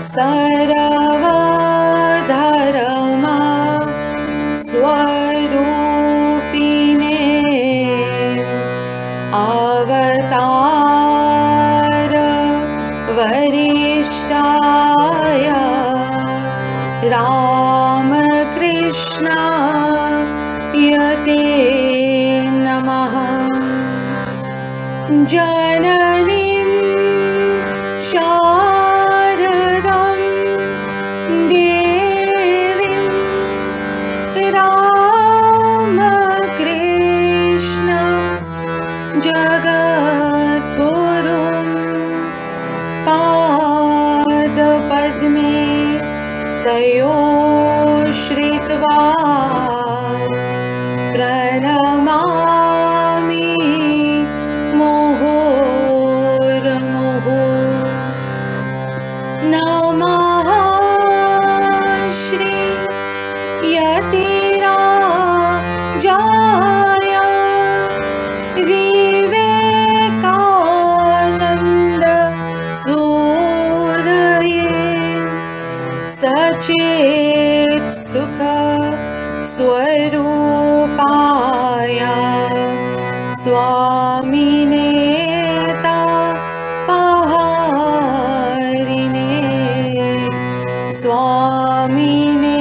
सर्वधर्मा स्वरूपिणे अवतार वरिष्ठाय रामकृष्ण यते नमः। जननीं शारदां देवीं रामकृष्ण जगद्गुरुं पादपद्मे तयो श्रित्वा प्रणमामि मुहुर्मुहुः। नमः श्री यतिराजाय विवेकानन्द सूरये सचेत सुख स्वरूपाय स्वामिने तापहारिणे स्वामिने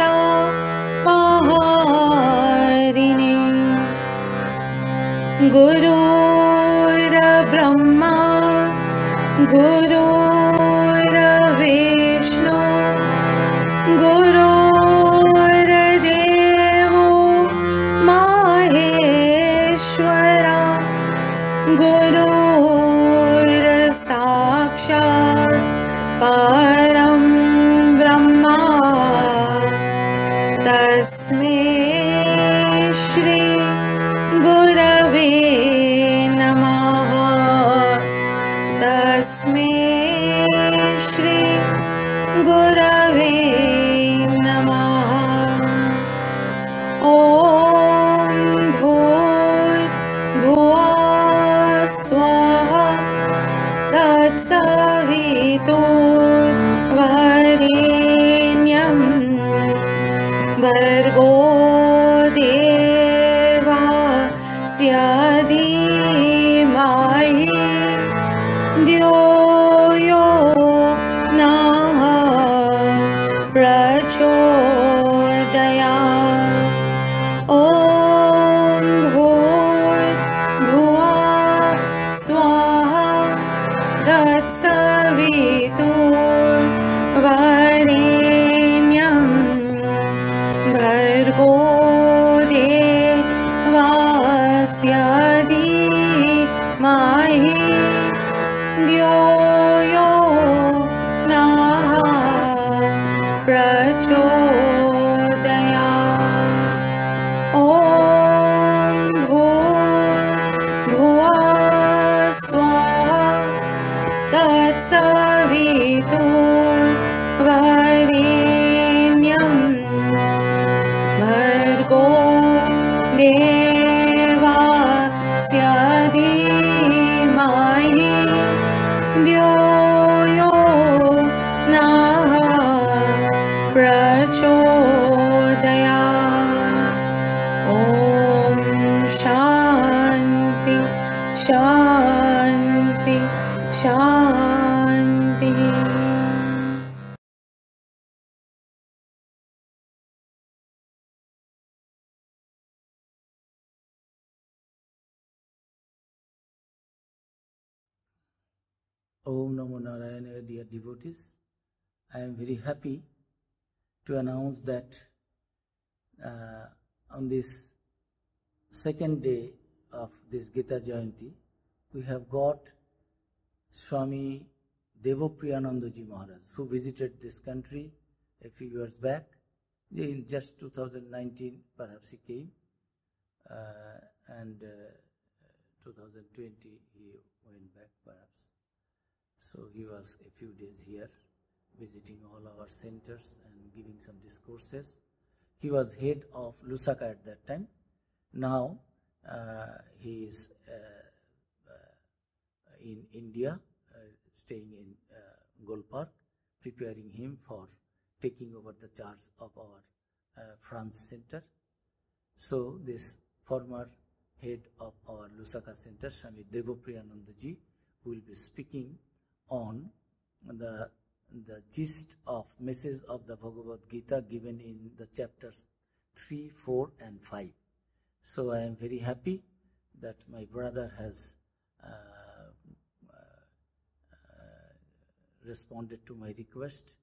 तापहारिणे। गुरुर्ब्रह्मा गुरुर्विष्णु गुरुर्देवो महेश्वरा गुरुर्साक्षात् परं ब्रह्मा तस्मै श्री गुरवे नमः। तस्मै श्री गुरवे नमः। ॐ भूर्भुवः स्वः तत्सवितुर्वरेण्यं भर्गो देवस्य धीमहि धियो यो नः प्रचोदयात्। ॐ भूर्भुवः स्वः तत्सवितुर्वरेण्यं भर्गो देवस्य धीमहि धियो यो नः प्रचोदयात्। ॐ भूर्भुवः स्वः तत्सवितुर्वरेण्यं भर्गो देवस्य धीमहि धियो यो नः प्रचोदयात्। ॐ शान्ति शान्ति शान्ति। Om Namo Narayana, dear devotees. I am very happy to announce that on this second day of this Gita Jayanti, we have got Swami Devapriyanandaji Maharaj, who visited this country a few years back. In just 2019, perhaps he came, and 2020 he went back, perhaps. So he was a few days here, visiting all our centers and giving some discourses. He was head of Lusaka at that time. Now he is in India, staying in Golpark, preparing him for taking over the charge of our France Center. So this former head of our Lusaka Center, Swami Devapriyanandaji, will be speaking on the gist of message of the Bhagavad Gita given in the chapters 3, 4 and 5. So I am very happy that my brother has responded to my request,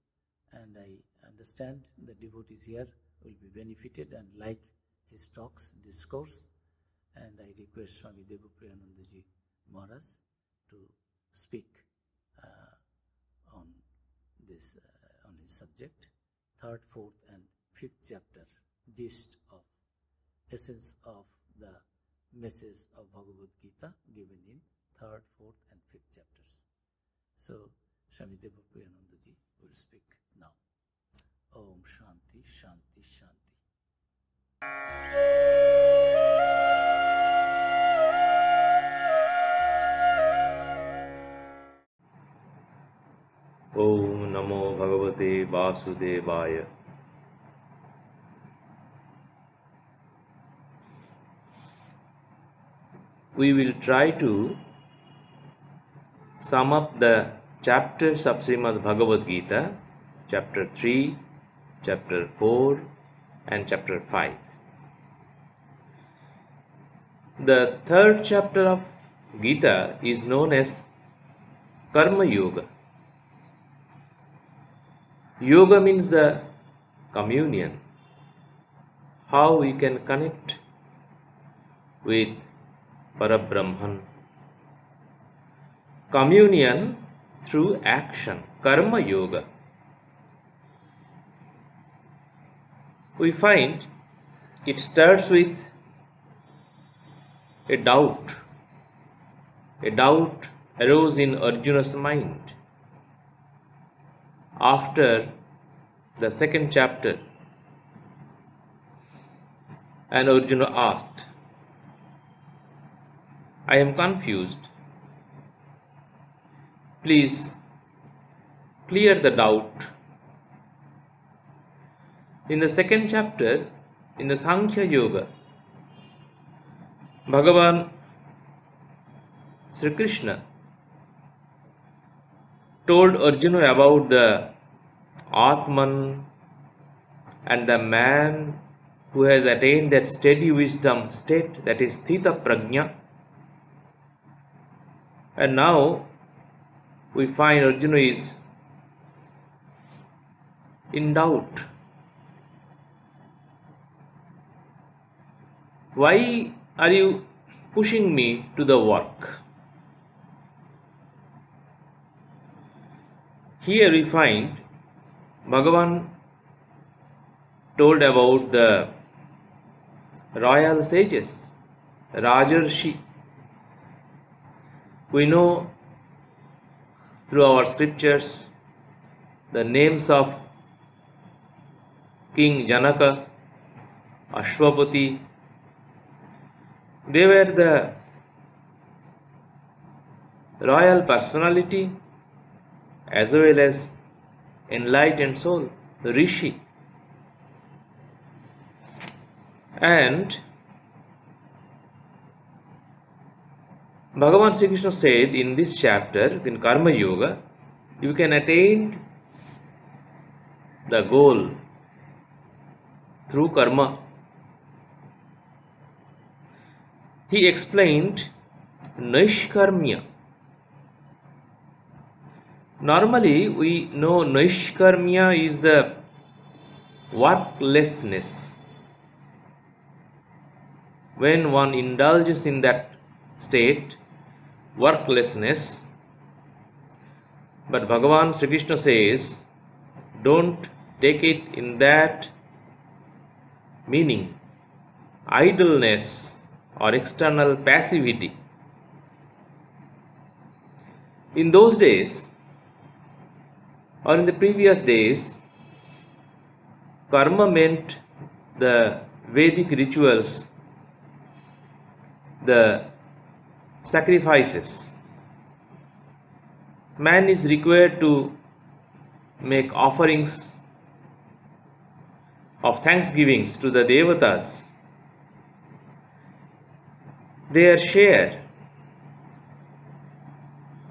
and I understand the devotees here will be benefited and like his talks, discourse, and I request Swami Devapriyanandaji Maharaj to speak on this on his subject, 3rd, 4th and 5th chapter, gist of essence of the message of Bhagavad Gita given in 3rd, 4th and 5th chapters. So Swami Devapriyanandaji will speak now. Om Shanti, Shanti, Shanti. Om Namo Bhagavate Vasudevaya. We will try to sum up the chapters of Srimad Bhagavad Gita, chapter 3, chapter 4 and chapter 5. The 3rd chapter of Gita is known as Karma Yoga. Yoga means the communion, how we can connect with Parabrahman. Communion through action, Karma Yoga. We find it starts with a doubt. A doubt arose in Arjuna's mind. After the 2nd chapter, and Arjuna asked, I am confused. Please clear the doubt. In the 2nd chapter, in the Sankhya Yoga, Bhagavan Sri Krishna told Arjuna about the Atman and the man who has attained that steady wisdom state, that is Sthita Prajna. And now we find Arjuna is in doubt. Why are you pushing me to the work? Here we find Bhagavan told about the royal sages, Rajarshi. We know through our scriptures the names of King Janaka, Ashwapati. They were the royal personality as well as enlightened soul, the Rishi. And Bhagavan Sri Krishna said in this chapter, in Karma Yoga, you can attain the goal through karma. He explained Naishkarmya. Normally, we know Naishkarmya is the worklessness. When one indulges in that state, worklessness. But Bhagavan Sri Krishna says, don't take it in that meaning, idleness or external passivity. In those days, or in the previous days, karma meant the Vedic rituals, the sacrifices. Man is required to make offerings of thanksgivings to the Devatas, their share.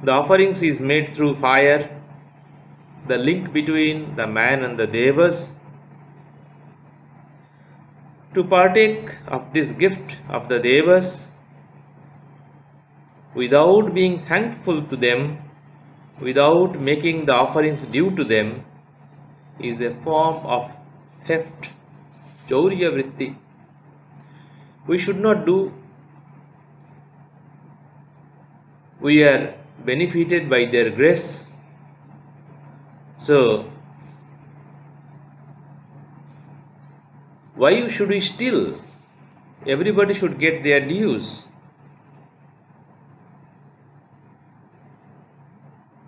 The offerings is made through fire, the link between the man and the Devas. To partake of this gift of the Devas without being thankful to them, without making the offerings due to them, is a form of theft, chaurya vritti. We should not do. We are benefited by their grace. So, why should we steal? Everybody should get their dues.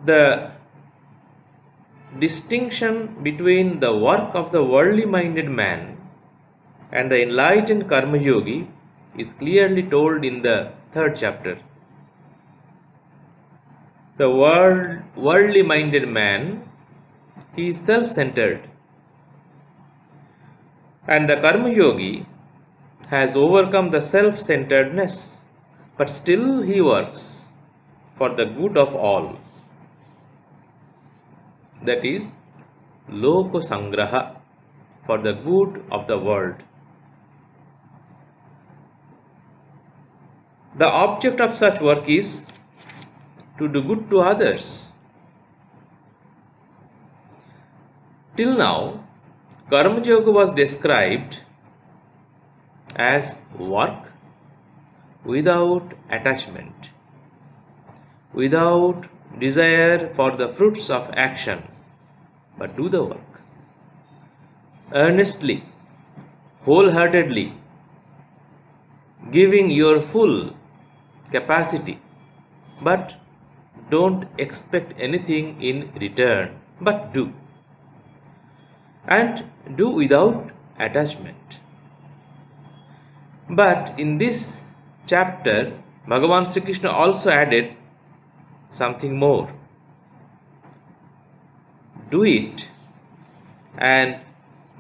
The distinction between the work of the worldly minded man and the enlightened karma yogi is clearly told in the 3rd chapter. The worldly minded man, he is self-centered, and the karma yogi has overcome the self-centeredness, but still he works for the good of all. That is loko sangraha, for the good of the world. The object of such work is to do good to others. Till now, Karma Yoga was described as work without attachment, without desire for the fruits of action, but do the work earnestly, wholeheartedly, giving your full capacity, but don't expect anything in return, but do. And do without attachment. But in this chapter, Bhagavan Sri Krishna also added something more. Do it and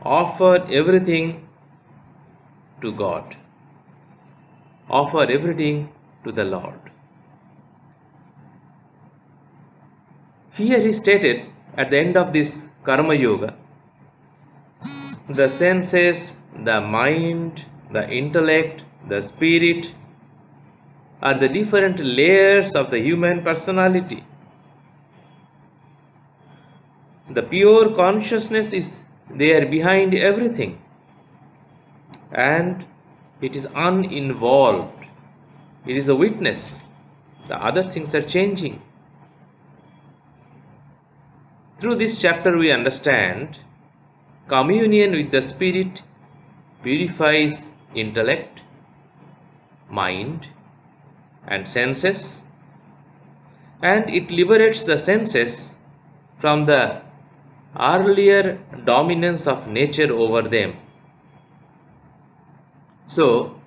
offer everything to God. Offer everything to the Lord. Here he stated at the end of this Karma Yoga, the senses, the mind, the intellect, the spirit are the different layers of the human personality. The pure consciousness is there behind everything, and it is uninvolved. It is a witness. The other things are changing. Through this chapter we understand communion with the spirit purifies intellect, mind and senses, and it liberates the senses from the earlier dominance of nature over them. So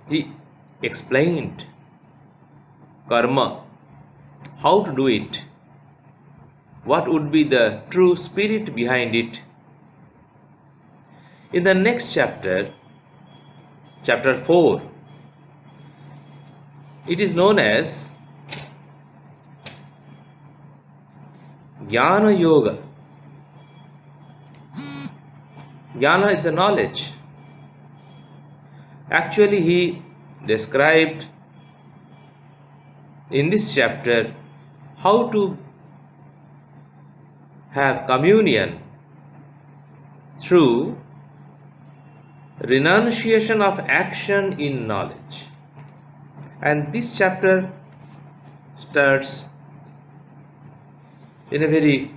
he explained karma, how to do it, what would be the true spirit behind it. In the next chapter, chapter 4, it is known as Jnana Yoga. Jnana is the knowledge. Actually, he described in this chapter how to have communion through renunciation of action in knowledge. And this chapter starts in a very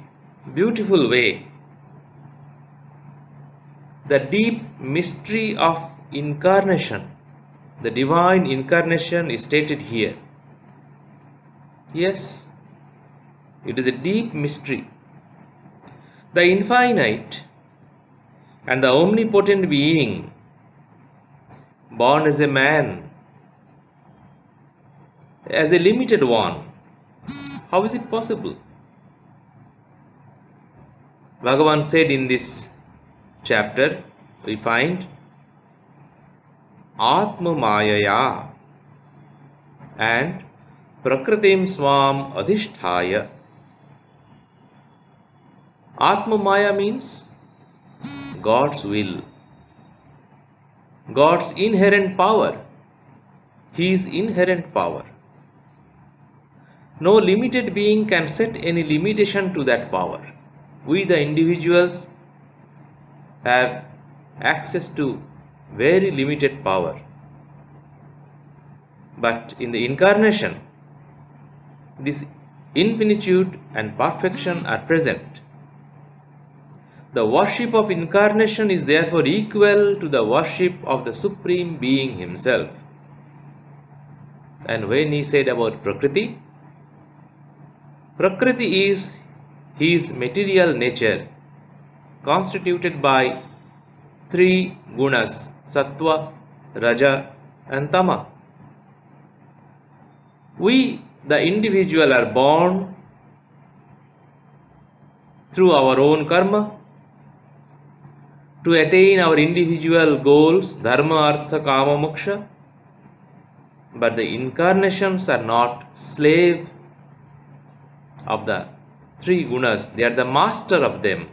beautiful way. The deep mystery of incarnation, the divine incarnation is stated here. Yes, it is a deep mystery. The infinite and the omnipotent being, born as a man, as a limited one, how is it possible? Bhagavan said in this chapter, we find Atma Mayaya and Prakritim Swam Adhishthaya. Atma Maya means God's will, God's inherent power, His inherent power. No limited being can set any limitation to that power. We, the individuals, have access to very limited power. But in the incarnation, this infinitude and perfection are present. The worship of incarnation is therefore equal to the worship of the Supreme Being Himself. And when he said about Prakriti, Prakriti is His material nature, constituted by three gunas, Sattva, Raja and Tama. We, the individual, are born through our own karma to attain our individual goals, dharma, artha, kama, moksha. But the incarnations are not slave of the three gunas, they are the master of them.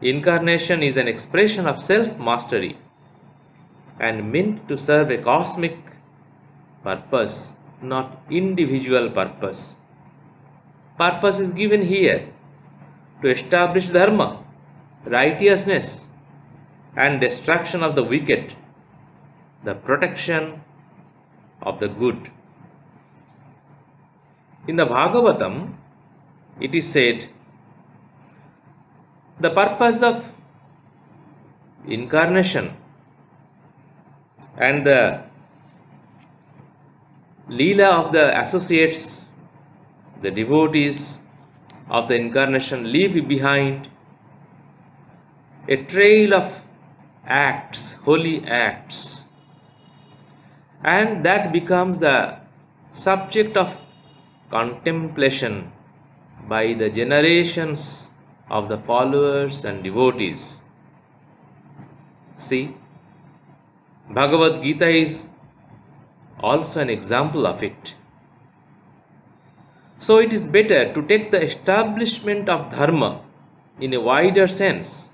Incarnation is an expression of self-mastery and meant to serve a cosmic purpose, not individual purpose. Purpose is given here to establish dharma, righteousness and destruction of the wicked, the protection of the good. In the Bhagavatam, it is said, the purpose of incarnation and the Leela of the associates, the devotees of the incarnation, leave behind a trail of acts, holy acts, and that becomes the subject of contemplation by the generations of the followers and devotees. See, Bhagavad Gita is also an example of it. So it is better to take the establishment of dharma in a wider sense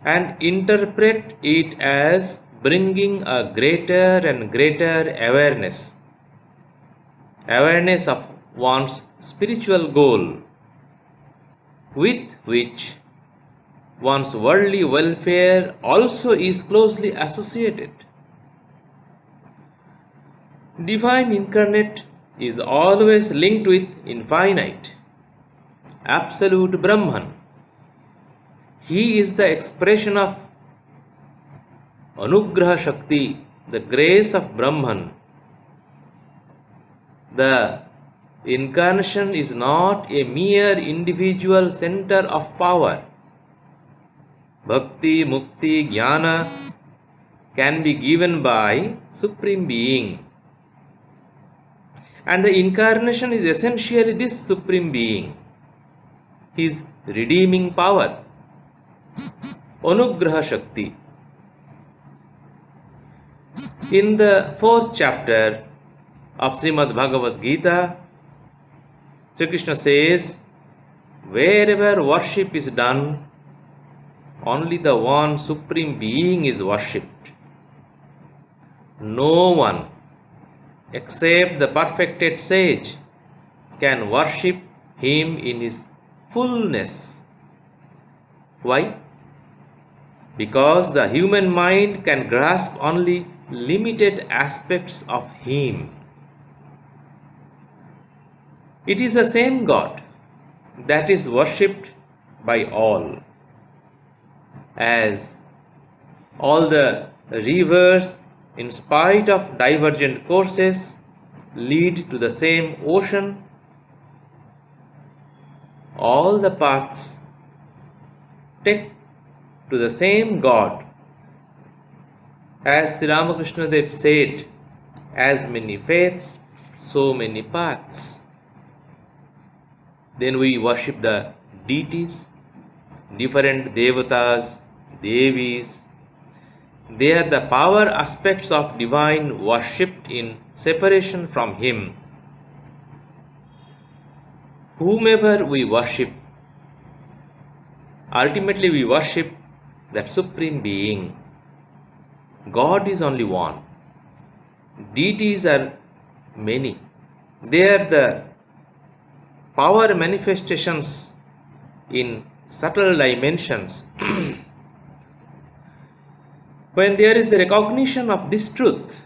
and interpret it as bringing a greater and greater awareness of one's spiritual goal, with which one's worldly welfare also is closely associated. Divine Incarnate is always linked with infinite, absolute Brahman. He is the expression of Anugraha Shakti, the grace of Brahman. The incarnation is not a mere individual center of power. Bhakti, Mukti, Jnana can be given by Supreme Being. And the incarnation is essentially this Supreme Being, His redeeming power, Anugraha Shakti. In the 4th chapter of Srimad Bhagavad Gita, Sri Krishna says, wherever worship is done, only the one Supreme Being is worshipped. No one except the perfected sage can worship Him in His fullness. Why? Because the human mind can grasp only limited aspects of Him. It is the same God that is worshipped by all. As all the rivers, in spite of divergent courses, lead to the same ocean, all the paths take to the same God. As Sri Ramakrishna Dev said, as many faiths, so many paths. Then we worship the deities, different devatas, devis. They are the power aspects of divine worshipped in separation from Him. Whomever we worship, ultimately we worship that Supreme Being. God is only one. Deities are many. They are the power manifestations in subtle dimensions. When there is the recognition of this truth,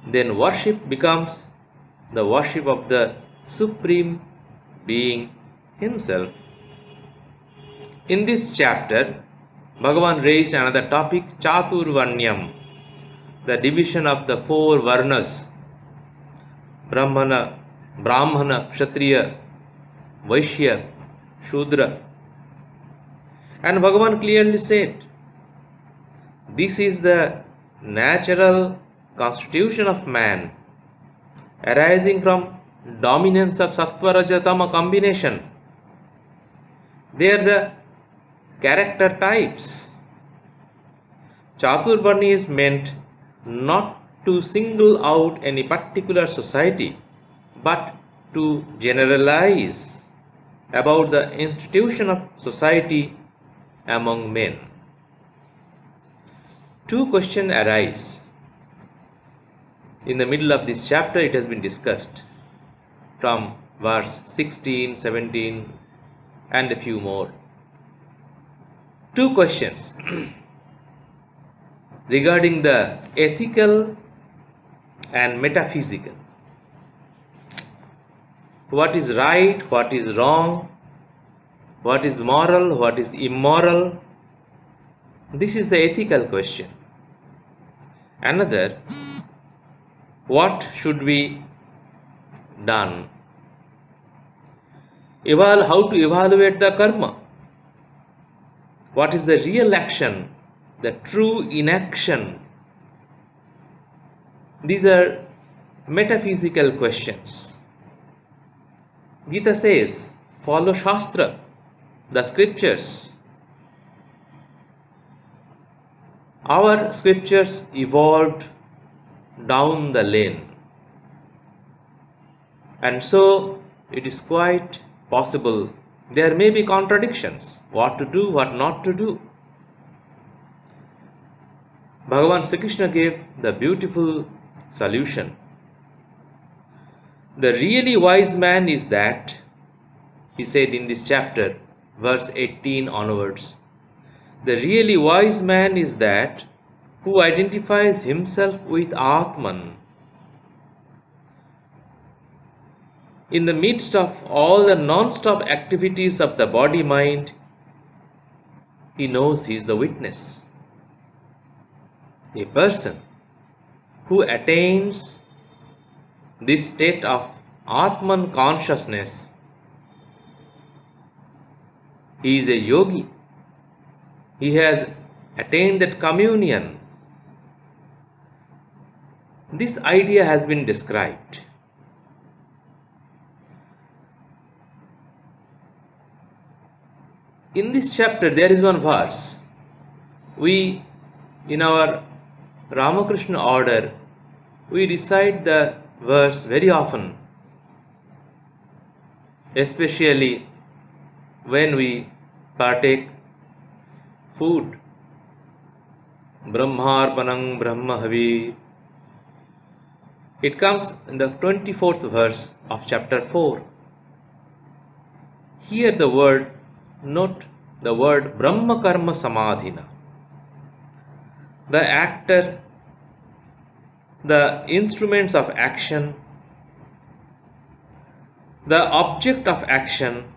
then worship becomes the worship of the Supreme Being Himself. In this chapter, Bhagavan raised another topic, Chaturvanyam, the division of the four Varnas, Brahmana, Kshatriya, Vaishya, Shudra. And Bhagavan clearly said, this is the natural constitution of man, arising from dominance of Sattva Raja Tama combination. They are the character types. Chaturvarni is meant not to single out any particular society, but to generalize about the institution of society among men. Two questions arise. In the middle of this chapter, it has been discussed from verse 16, 17, and a few more. Two questions regarding the ethical and metaphysical. What is right, what is wrong, what is moral, what is immoral? This is the ethical question. Another, what should be done? How to evaluate the karma? What is the real action, the true inaction? These are metaphysical questions. Gita says, follow Shastra, the scriptures. Our scriptures evolved down the lane, and so it is quite possible there may be contradictions, what to do, what not to do. Bhagavan Sri Krishna gave the beautiful solution. The really wise man is that, he said in this chapter, verse 18 onwards, the really wise man is that who identifies himself with Atman. In the midst of all the non-stop activities of the body-mind, he knows he is the witness. A person who attains this state of Atman consciousness, he is a yogi. He has attained that communion. This idea has been described. In this chapter, there is one verse. We, in our Ramakrishna order, we recite the verse very often, especially when we partake food. Brahmarpanam Brahmahavi. It comes in the 24th verse of chapter 4. Here the word, note the word Brahma Karma Samadhina. The actor, the instruments of action, the object of action,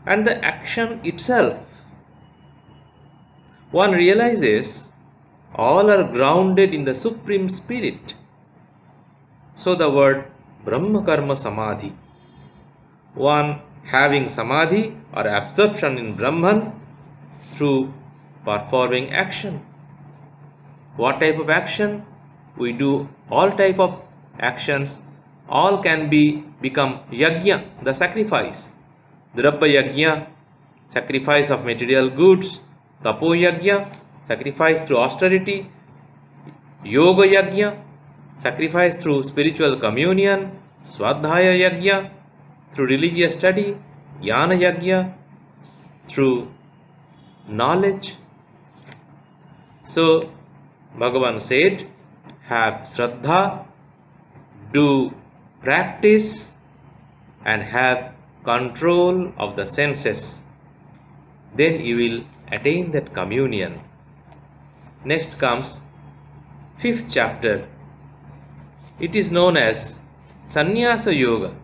and the action itself. One realizes all are grounded in the Supreme Spirit. So the word Brahma Karma Samadhi, one having samadhi or absorption in Brahman through performing action. What type of action? We do all type of actions. All can become yajna, the sacrifice. Drabya yajna, sacrifice of material goods. Tapo yajna, sacrifice through austerity. Yoga yajna, sacrifice through spiritual communion. Swadhyaya yajna, through religious study. Jnana yajna, through knowledge. So Bhagavan said, have Shraddha, do practice, and have control of the senses. Then you will attain that communion. Next comes 5th chapter. It is known as Sannyasa Yoga,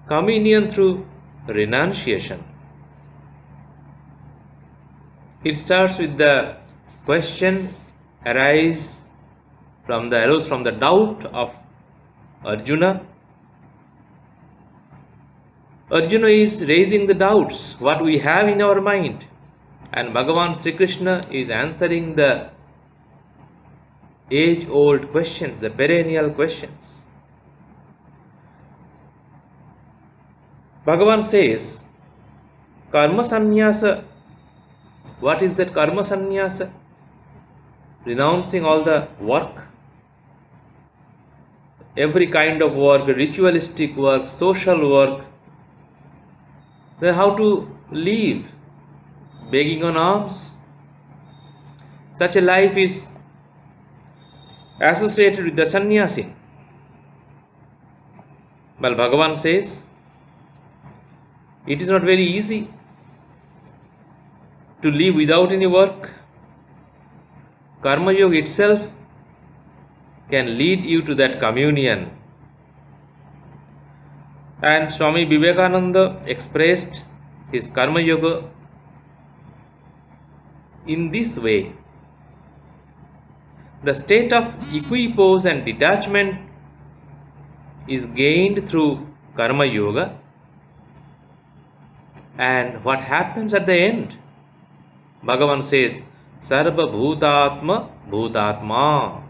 communion through renunciation. It starts with the question arose from the doubt of Arjuna. Arjuna is raising the doubts what we have in our mind, and Bhagavan Sri Krishna is answering the age-old questions, the perennial questions. Bhagavan says, Karma Sannyasa. What is that Karma Sannyasa? Renouncing all the work, every kind of work, ritualistic work, social work. Then how to live? Begging on alms. Such a life is associated with the sannyasi. But Bhagavan says, it is not very easy to live without any work. Karma Yoga itself can lead you to that communion. And Swami Vivekananda expressed his Karma Yoga in this way. The state of equipoise and detachment is gained through Karma Yoga. And what happens at the end? Bhagavan says, Sarva Bhutatma Bhutatma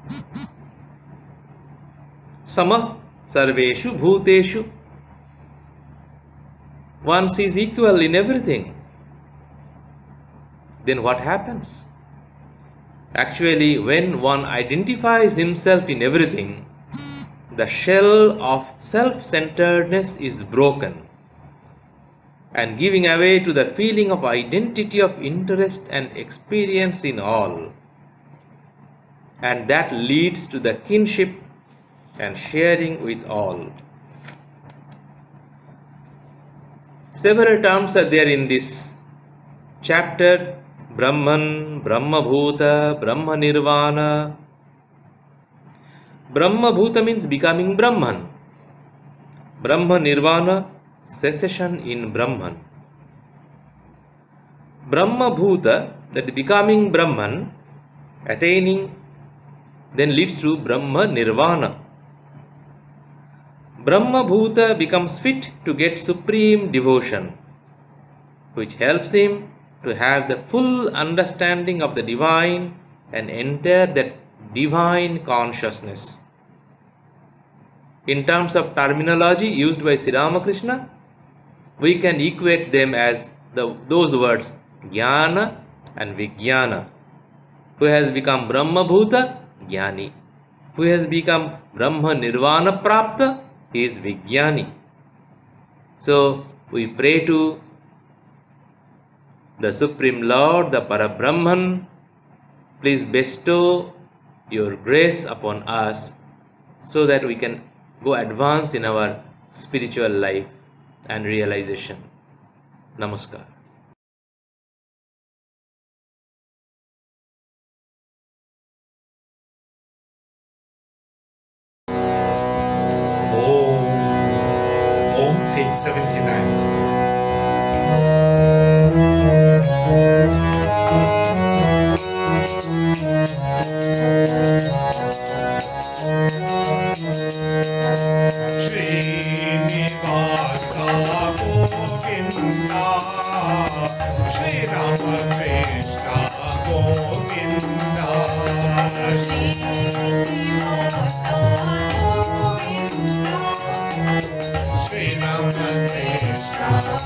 Sama Sarveshu Bhuteshu. One is equal in everything. Then what happens? Actually, when one identifies himself in everything, the shell of self-centeredness is broken, and giving away to the feeling of identity of interest and experience in all. And that leads to the kinship and sharing with all. Several terms are there in this chapter. Brahman, Brahma Bhuta, Brahma Nirvana. Brahma Bhuta means becoming Brahman. Brahma Nirvana, cessation in Brahman. Brahma Bhuta, that becoming Brahman, attaining, then leads to Brahma Nirvana. Brahma Bhuta becomes fit to get supreme devotion, which helps him to have the full understanding of the divine and enter that divine consciousness. In terms of terminology used by Sri Ramakrishna, we can equate them as those words Jnana and Vijnana. Who has become Brahma Bhuta? Jnani. Who has become Brahma Nirvana Prapta? He is Vijnani. So we pray to the Supreme Lord, the Parabrahman, please bestow your grace upon us so that we can go advance in our spiritual life and realization. Namaskar. Om, page 79. Krishna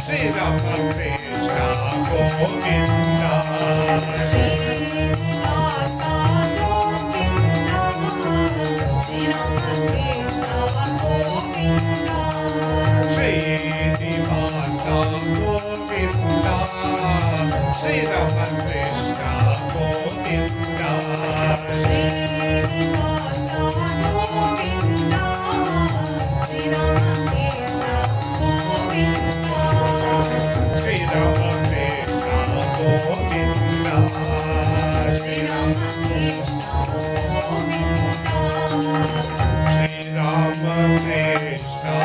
Shri Rama Krishna Govinda. Srinivasa Govinda, Shri Rama Krishna Govinda. Srinivasa Govinda, Shri Rama Krishna Govinda. Srinivasa Govinda, Shri Rama Krishna Govinda. Shri Rama Krishna Govinda. Shri Rama Krishna Govinda. Shri Rama Krishna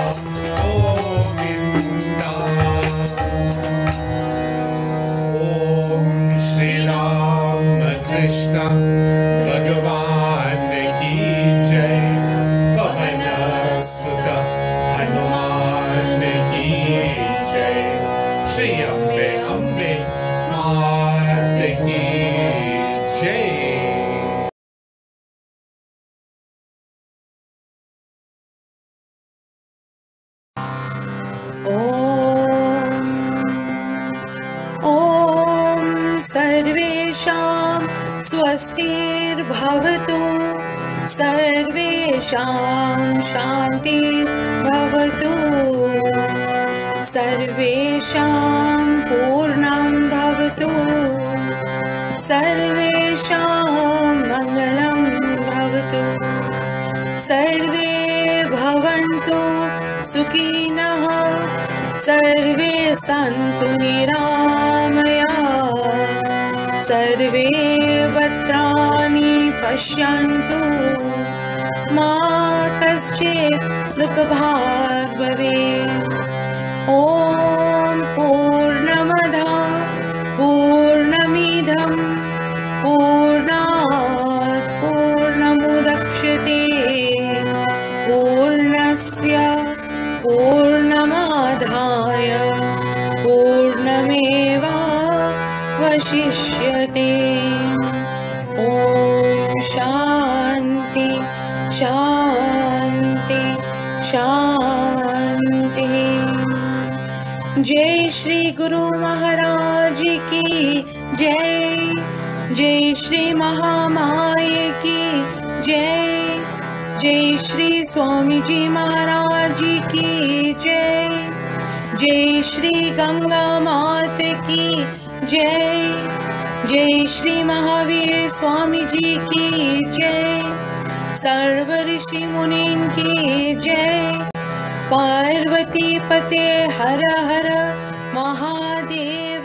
Govinda. Om Shri Rama Krishna Bhagavad ki jai. Pavana Sutta Hanuman ki jai. Shri Ambe Ambe Mat ki jai. ॐ सर्वेषां स्वस्तिर्भवतु, सर्वेषां शान्तिर्भवतु, सर्वेषां पूर्णं भवतु, सर्वेषां मङ्गलं भवतु, सर्वे भवन्तु सुखिनः, सर्वे सन्तु निरामयाः, सर्वे भद्राणि पश्यन्तु, मा कश्चित् दुःखभाग् भवेत्। ॐ पूर्णमदः पूर्णमिदं पूर्णात् पूर्णमुदच्यते, पूर्णस्य पूर्णमादाय पूर्णमेवावशिष्यते। ॐ शान्ति शान्ति शान्ति। जय श्री गुरु महाराज की जय, जय श्री महामाय की जय, जय श्री स्वामी जी महाराज की जय, जय श्री गंगा मात की जय, जय श्री महावीर स्वामी जी की जय, सर्व ऋषि मुनीन की जय, पार्वती पते हर हर महादेव।